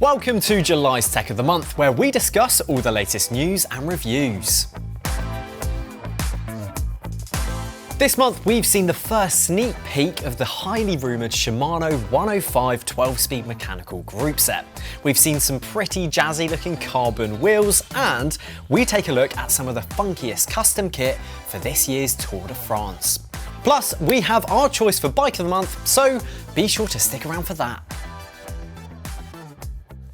Welcome to July's Tech of the Month, where we discuss all the latest news and reviews. This month, we've seen the first sneak peek of the highly rumoured Shimano 105 12-speed mechanical group set. We've seen some pretty jazzy looking carbon wheels, and we take a look at some of the funkiest custom kit for this year's Tour de France. Plus, we have our choice for Bike of the Month, so be sure to stick around for that.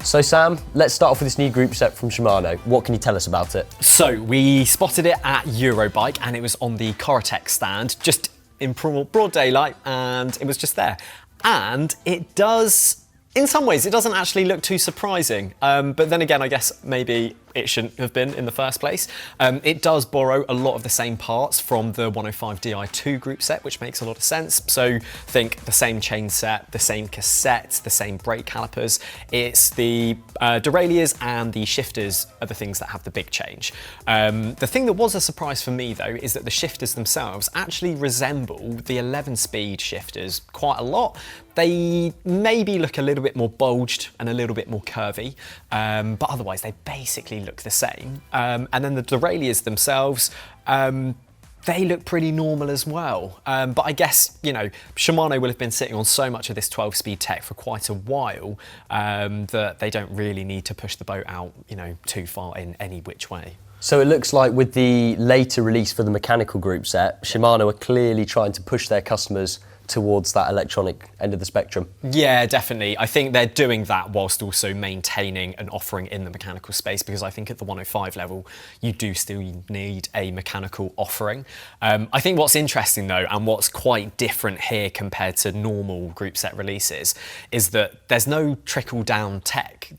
So Sam, let's start off with this new group set from Shimano. What can you tell us about it? So we spotted it at Eurobike and it was on the BLKTEC stand, just in broad daylight, and it was just there. And it does, in some ways, it doesn't actually look too surprising. But then again, I guess maybe it shouldn't have been in the first place. It does borrow a lot of the same parts from the 105 Di2 group set, which makes a lot of sense. So think the same chain set, the same cassette, the same brake calipers. It's the derailleurs and the shifters are the things that have the big change. The thing that was a surprise for me though is that the shifters themselves actually resemble the 11-speed shifters quite a lot. They maybe look a little bit more bulged and a little bit more curvy, but otherwise they basically look the same. And then the derailleurs themselves, they look pretty normal as well. But I guess, you know, Shimano will have been sitting on so much of this 12-speed tech for quite a while that they don't really need to push the boat out, you know, too far in any which way. So it looks like with the later release for the mechanical group set, Shimano are clearly trying to push their customers towards that electronic end of the spectrum. Yeah, definitely. I think they're doing that whilst also maintaining an offering in the mechanical space, because I think at the 105 level, you do still need a mechanical offering. I think what's interesting though, and what's quite different here compared to normal group set releases, is that there's no trickle down tech.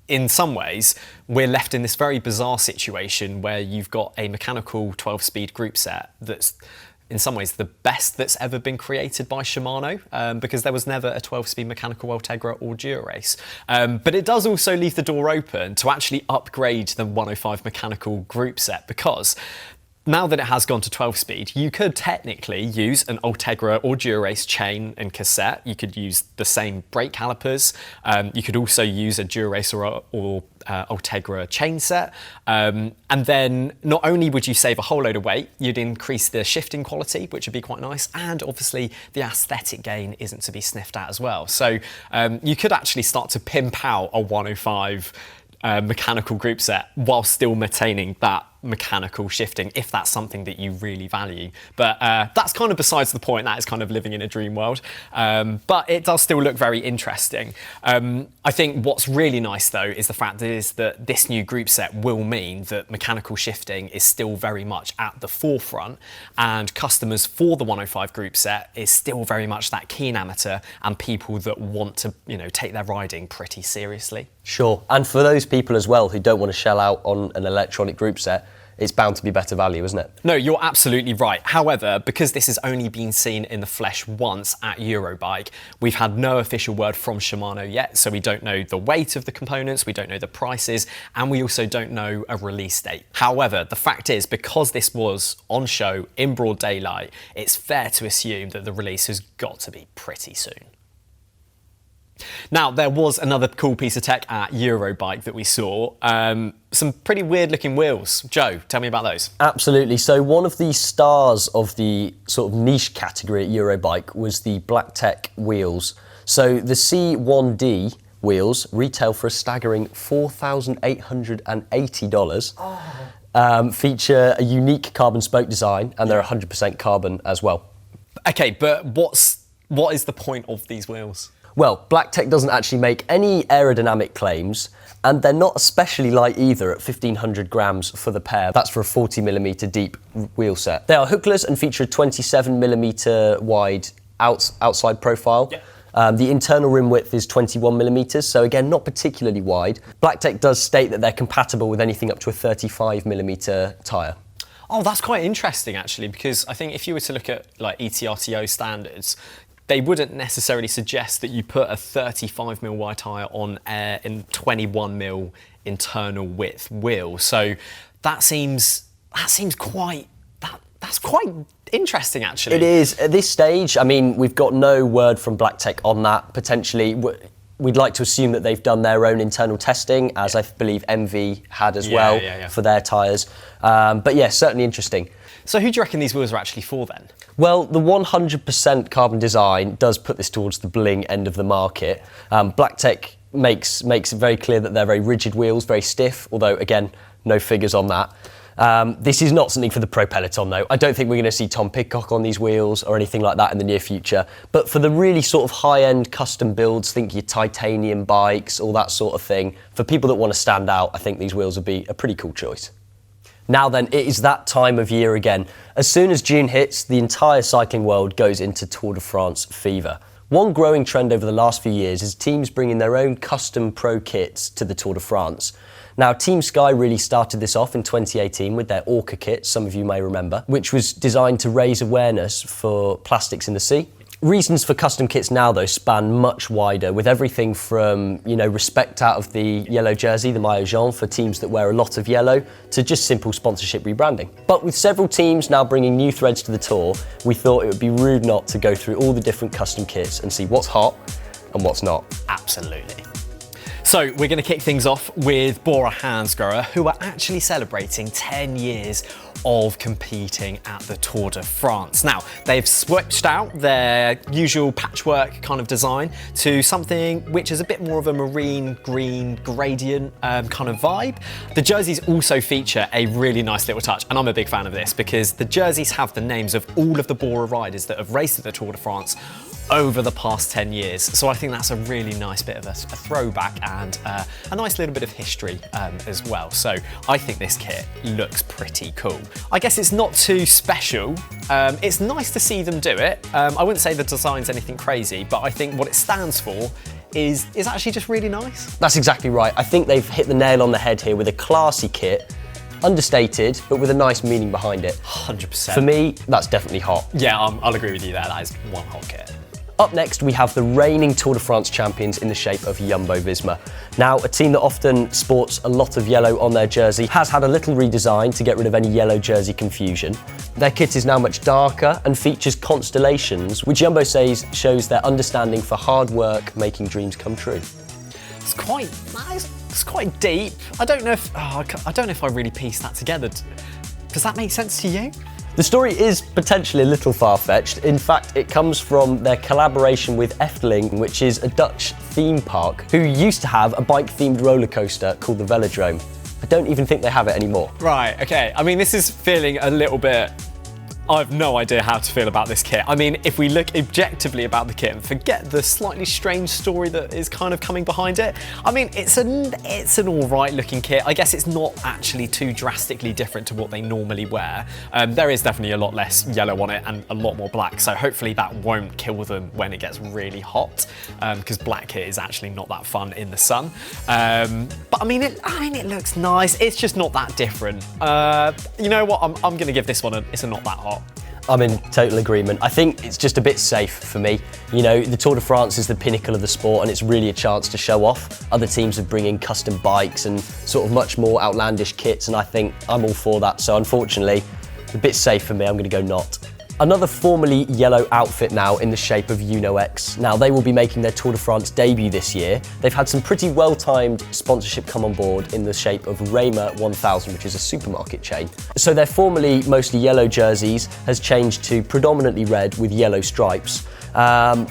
In some ways, we're left in this very bizarre situation where you've got a mechanical 12-speed group set that's in some ways the best that's ever been created by Shimano, because there was never a 12-speed mechanical Ultegra or Dura-Race. But it does also leave the door open to actually upgrade the 105 mechanical group set, because now that it has gone to 12-speed, you could technically use an Ultegra or Dura-Race chain and cassette. You could use the same brake calipers. You could also use a Dura-Race or Ultegra chain set. And then not only would you save a whole load of weight, you'd increase the shifting quality, which would be quite nice. And obviously the aesthetic gain isn't to be sniffed at as well. So you could actually start to pimp out a 105 mechanical group set while still maintaining that mechanical shifting, if that's something that you really value. But that's kind of besides the point. That is kind of living in a dream world. But it does still look very interesting. I think what's really nice though is the fact that this new group set will mean that mechanical shifting is still very much at the forefront, and customers for the 105 group set is still very much that keen amateur and people that want to, you know, take their riding pretty seriously. Sure, and for those people as well who don't want to shell out on an electronic group set, it's bound to be better value, isn't it? No, you're absolutely right. However, because this has only been seen in the flesh once at Eurobike, we've had no official word from Shimano yet, so we don't know the weight of the components, we don't know the prices, and we also don't know a release date. However, the fact is, because this was on show in broad daylight, it's fair to assume that the release has got to be pretty soon. Now, there was another cool piece of tech at Eurobike that we saw. Some pretty weird looking wheels. Joe, tell me about those. Absolutely. So one of the stars of the sort of niche category at Eurobike was the BLKTEC wheels. So the C1D wheels retail for a staggering $4,880. Feature a unique carbon spoke design, and they're 100% carbon as well. Okay, but what is the point of these wheels? Well, BLKTEC doesn't actually make any aerodynamic claims, and they're not especially light either at 1,500 grams for the pair. That's for a 40mm deep wheel set. They are hookless and feature a 27mm wide outside profile. Yeah. The internal rim width is 21mm, so again, not particularly wide. BLKTEC does state that they're compatible with anything up to a 35mm tyre. Oh, that's quite interesting actually, because I think if you were to look at like ETRTO standards, they wouldn't necessarily suggest that you put a 35mm wide tyre on in 21mm internal width wheel. So that seems quite that's quite interesting actually. It is at this stage. I mean, we've got no word from BLKTEC on that. Potentially, We'd like to assume that they've done their own internal testing, as I believe MV had as well for their tyres. But yeah, certainly interesting. So who do you reckon these wheels are actually for then? Well, the 100% carbon design does put this towards the bling end of the market. BLKTEC makes it very clear that they're very rigid wheels, very stiff, although again, no figures on that. This is not something for the pro peloton though. I don't think we're going to see Tom Pidcock on these wheels or anything like that in the near future. But for the really sort of high-end custom builds, think your titanium bikes, all that sort of thing, for people that want to stand out, I think these wheels would be a pretty cool choice. Now then, it is that time of year again. As soon as June hits, the entire cycling world goes into Tour de France fever. One growing trend over the last few years is teams bringing their own custom pro kits to the Tour de France. Now, Team Sky really started this off in 2018 with their Orca kit, some of you may remember, which was designed to raise awareness for plastics in the sea. Reasons for custom kits now, though, span much wider, with everything from, respect out of the yellow jersey, the maillot jaune, for teams that wear a lot of yellow, to just simple sponsorship rebranding. But with several teams now bringing new threads to the tour, we thought it would be rude not to go through all the different custom kits and see what's hot and what's not. Absolutely. So we're going to kick things off with Bora Hansgrohe, who are actually celebrating 10 years of competing at the Tour de France. Now, they've switched out their usual patchwork kind of design to something which is a bit more of a marine green gradient kind of vibe. The jerseys also feature a really nice little touch, and I'm a big fan of this because the jerseys have the names of all of the Bora riders that have raced at the Tour de France over the past 10 years. So I think that's a really nice bit of a throwback and a nice little bit of history as well. So I think this kit looks pretty cool. I guess it's not too special. It's nice to see them do it. I wouldn't say the design's anything crazy, but I think what it stands for is actually just really nice. That's exactly right. I think they've hit the nail on the head here with a classy kit, understated, but with a nice meaning behind it. 100%. For me, that's definitely hot. Yeah, I'll agree with you there. That is one hot kit. Up next, we have the reigning Tour de France champions in the shape of Jumbo-Visma. Now, a team that often sports a lot of yellow on their jersey has had a little redesign to get rid of any yellow jersey confusion. Their kit is now much darker and features constellations, which Jumbo says shows their understanding for hard work making dreams come true. It's quite deep. I don't know if I really pieced that together. Does that make sense to you? The story is potentially a little far-fetched. In fact, it comes from their collaboration with Efteling, which is a Dutch theme park, who used to have a bike-themed roller coaster called the Velodrome. I don't even think they have it anymore. Right, okay. I mean, this is feeling a little bit... I have no idea how to feel about this kit. I mean, if we look objectively about the kit and forget the slightly strange story that is kind of coming behind it, I mean, it's an all right looking kit. I guess it's not actually too drastically different to what they normally wear. There is definitely a lot less yellow on it and a lot more black, so hopefully that won't kill them when it gets really hot, because black kit is actually not that fun in the sun. But I mean, it looks nice. It's just not that different. You know what? I'm going to give this one it's not that hot. I'm in total agreement. I think it's just a bit safe for me. The Tour de France is the pinnacle of the sport and it's really a chance to show off. Other teams are bringing custom bikes and sort of much more outlandish kits, and I think I'm all for that. So unfortunately, a bit safe for me, I'm going to go not. Another formerly yellow outfit now in the shape of Uno-X. Now, they will be making their Tour de France debut this year. They've had some pretty well-timed sponsorship come on board in the shape of Raymer 1000, which is a supermarket chain. So their formerly mostly yellow jerseys has changed to predominantly red with yellow stripes. I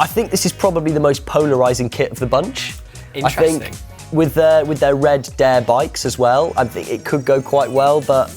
think this is probably the most polarising kit of the bunch. Interesting. I think with their red Dare bikes as well, I think it could go quite well, but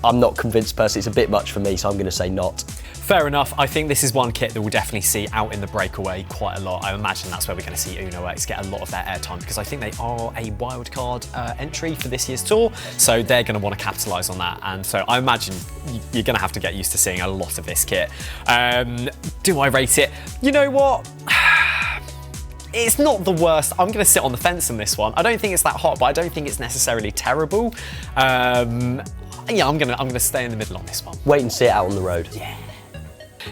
I'm not convinced personally. It's a bit much for me, so I'm going to say not. Fair enough. I think this is one kit that we'll definitely see out in the breakaway quite a lot. I imagine that's where we're going to see Uno-X get a lot of their airtime, because I think they are a wildcard entry for this year's tour, so they're going to want to capitalise on that. And so I imagine you're going to have to get used to seeing a lot of this kit. Do I rate it? You know what? It's not the worst. I'm going to sit on the fence on this one. I don't think it's that hot, but I don't think it's necessarily terrible. Yeah, I'm gonna stay in the middle on this one. Wait and see it out on the road. Yeah.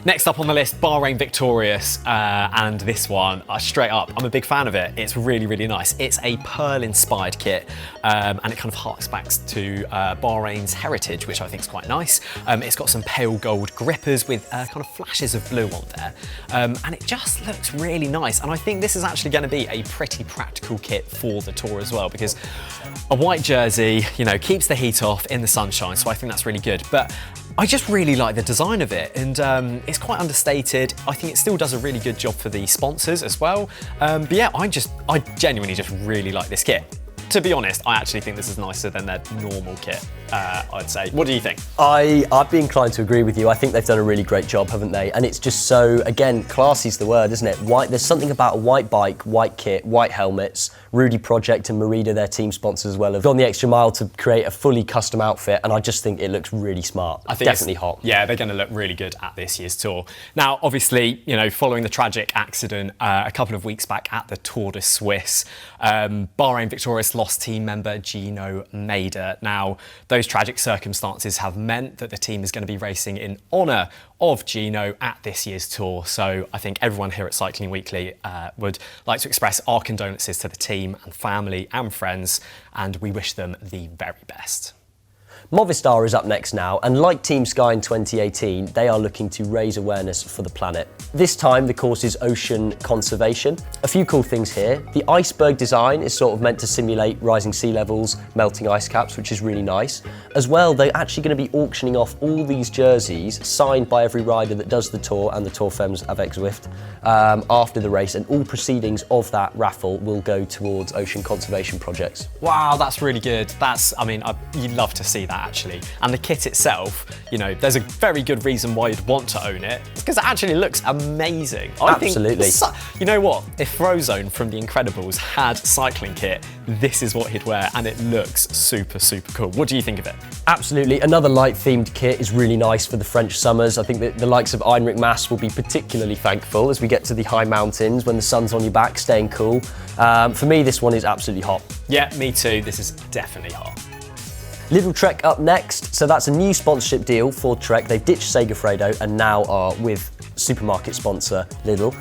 Next up on the list, Bahrain Victorious, and this one, straight up, I'm a big fan of it. It's really, really nice. It's a pearl-inspired kit, and it kind of harks back to Bahrain's heritage, which I think is quite nice. It's got some pale gold grippers with kind of flashes of blue on there, and it just looks really nice. And I think this is actually going to be a pretty practical kit for the Tour as well, because a white jersey, you know, keeps the heat off in the sunshine, so I think that's really good. But I just really like the design of it, and it's quite understated. I think it still does a really good job for the sponsors as well. But yeah, I genuinely just really like this kit. To be honest, I actually think this is nicer than their normal kit, I'd say. What do you think? I'd be inclined to agree with you. I think they've done a really great job, haven't they? And it's just so, again, classy's the word, isn't it? White. There's something about a white bike, white kit, white helmets. Rudy Project and Merida, their team sponsors as well, have gone the extra mile to create a fully custom outfit, and I just think it looks really smart. I think definitely hot. Yeah, they're going to look really good at this year's Tour. Now, obviously, you know, following the tragic accident a couple of weeks back at the Tour de Suisse, Bahrain Victorious lost team member Gino Mader. Now, those tragic circumstances have meant that the team is going to be racing in honour of Gino at this year's Tour. So I think everyone here at Cycling Weekly would like to express our condolences to the team and family and friends, and we wish them the very best. Movistar is up next now, and like Team Sky in 2018, they are looking to raise awareness for the planet. This time, the course is ocean conservation. A few cool things here. The iceberg design is sort of meant to simulate rising sea levels, melting ice caps, which is really nice. As well, they're actually going to be auctioning off all these jerseys signed by every rider that does the Tour and the Tour Femmes avec Zwift after the race, and all proceedings of that raffle will go towards ocean conservation projects. Wow, that's really good. You'd love to see that, actually. And the kit itself, you know, there's a very good reason why you'd want to own it. It's because it actually looks amazing. Absolutely. You know what? If Frozone from The Incredibles had cycling kit, this is what he'd wear, and it looks super, super cool. What do you think of it? Absolutely. Another light-themed kit is really nice for the French summers. I think that the likes of Heinrich Mas will be particularly thankful as we get to the high mountains when the sun's on your back, staying cool. For me, this one is absolutely hot. Yeah, me too. This is definitely hot. Lidl Trek up next. So that's a new sponsorship deal for Trek. They've ditched Segafredo and now are with supermarket sponsor Lidl.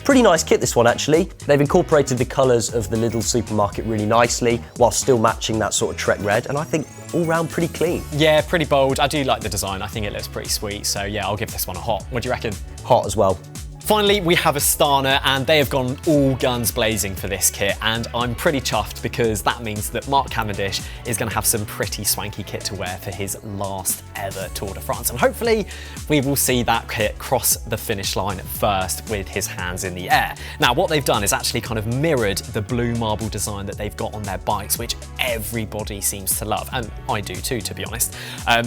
Pretty nice kit, this one, actually. They've incorporated the colours of the Lidl supermarket really nicely while still matching that sort of Trek red, and I think all round pretty clean. Yeah, pretty bold. I do like the design. I think it looks pretty sweet. So yeah, I'll give this one a hot. What do you reckon? Hot as well. Finally, we have Astana, and they have gone all guns blazing for this kit, and I'm pretty chuffed because that means that Mark Cavendish is going to have some pretty swanky kit to wear for his last ever Tour de France, and hopefully we will see that kit cross the finish line first with his hands in the air. Now, what they've done is actually kind of mirrored the blue marble design that they've got on their bikes, which everybody seems to love, and I do too, to be honest.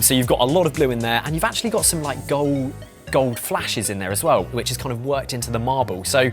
So you've got a lot of blue in there, and you've actually got some like gold flashes in there as well, which is kind of worked into the marble. So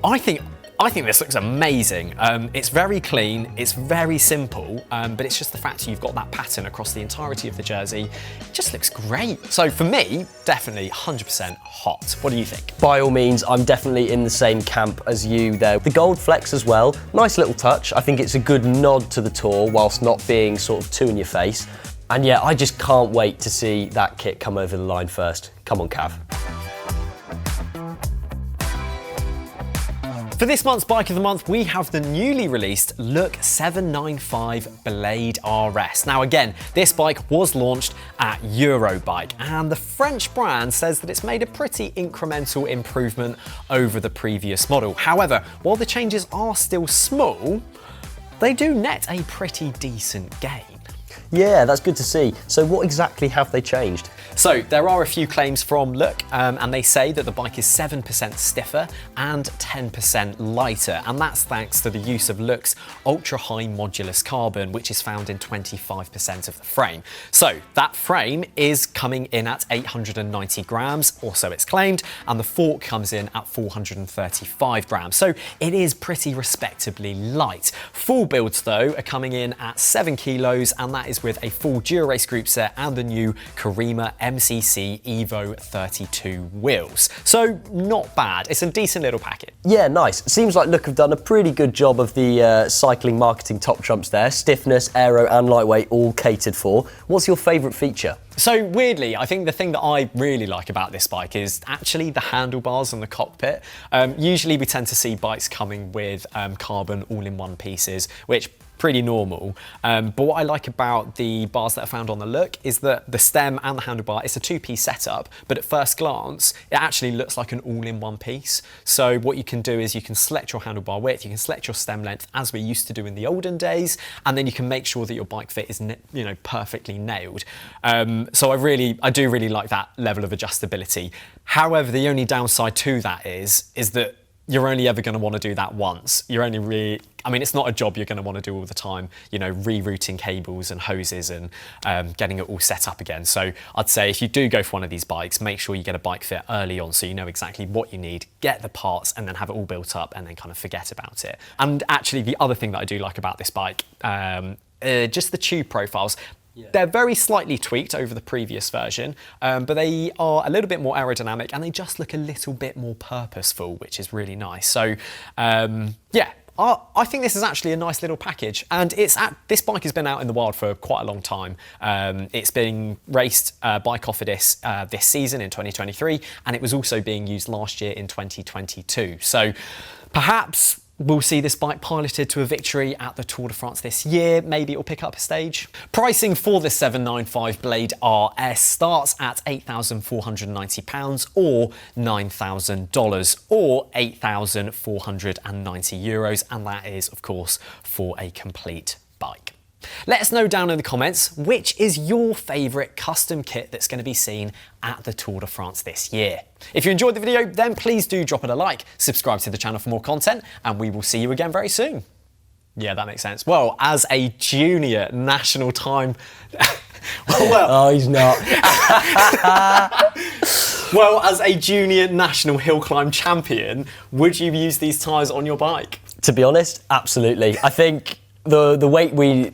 I think this looks amazing. It's very clean, it's very simple, but it's just the fact you've got that pattern across the entirety of the jersey. It just looks great. So for me, definitely 100% hot. What do you think? By all means, I'm definitely in the same camp as you there. The gold flecks as well, nice little touch. I think it's a good nod to the Tour whilst not being sort of too in your face. And yeah, I just can't wait to see that kit come over the line first. Come on, Cav. For this month's Bike of the Month, we have the newly released Look 795 Blade RS. Now again, this bike was launched at Eurobike, and the French brand says that it's made a pretty incremental improvement over the previous model. However, while the changes are still small, they do net a pretty decent gain. Yeah, that's good to see. So what exactly have they changed? So there are a few claims from Look, and they say that the bike is 7% stiffer and 10% lighter, and that's thanks to the use of Look's ultra-high modulus carbon, which is found in 25% of the frame. So that frame is coming in at 890 grams, or so it's claimed, and the fork comes in at 435 grams. So it is pretty respectably light. Full builds, though, are coming in at 7 kilos, and that is with a full Dura-Race group set and the new Karima MCC Evo 32 wheels. So not bad. It's a decent little packet. Yeah, nice. Seems like Look have done a pretty good job of the cycling marketing top trumps there. Stiffness, aero and lightweight all catered for. What's your favourite feature? So weirdly, I think the thing that I really like about this bike is actually the handlebars and the cockpit. Usually we tend to see bikes coming with carbon all-in-one pieces, which pretty normal. But what I like about the bars that are found on the Look is that the stem and the handlebar, it's a two-piece setup, but at first glance, it actually looks like an all-in-one piece. So what you can do is you can select your handlebar width, you can select your stem length as we used to do in the olden days, and then you can make sure that your bike fit is perfectly nailed. So I do really like that level of adjustability. However, the only downside to that is that you're only ever going to want to do that once. It's not a job you're going to want to do all the time, rerouting cables and hoses and getting it all set up again. So I'd say if you do go for one of these bikes, make sure you get a bike fit early on so you know exactly what you need, get the parts and then have it all built up and then kind of forget about it. And actually the other thing that I do like about this bike, just the tube profiles. They're very slightly tweaked over the previous version, but they are a little bit more aerodynamic and they just look a little bit more purposeful, which is really nice. So I think this is actually a nice little package, and this bike has been out in the wild for quite a long time. It's being raced by Cofidis this season in 2023, and it was also being used last year in 2022. So perhaps we'll see this bike piloted to a victory at the Tour de France this year. Maybe it'll pick up a stage. Pricing for the 795 Blade RS starts at £8,490 or $9,000 or €8,490, and that is, of course, for a complete bike. Let us know down in the comments which is your favourite custom kit that's going to be seen at the Tour de France this year. If you enjoyed the video, then please do drop it a like, subscribe to the channel for more content, and we will see you again very soon. Yeah, that makes sense. Well, as a junior national time... Oh, he's not. Well, as a junior national hill climb champion, would you use these tyres on your bike? To be honest, absolutely. I think the weight we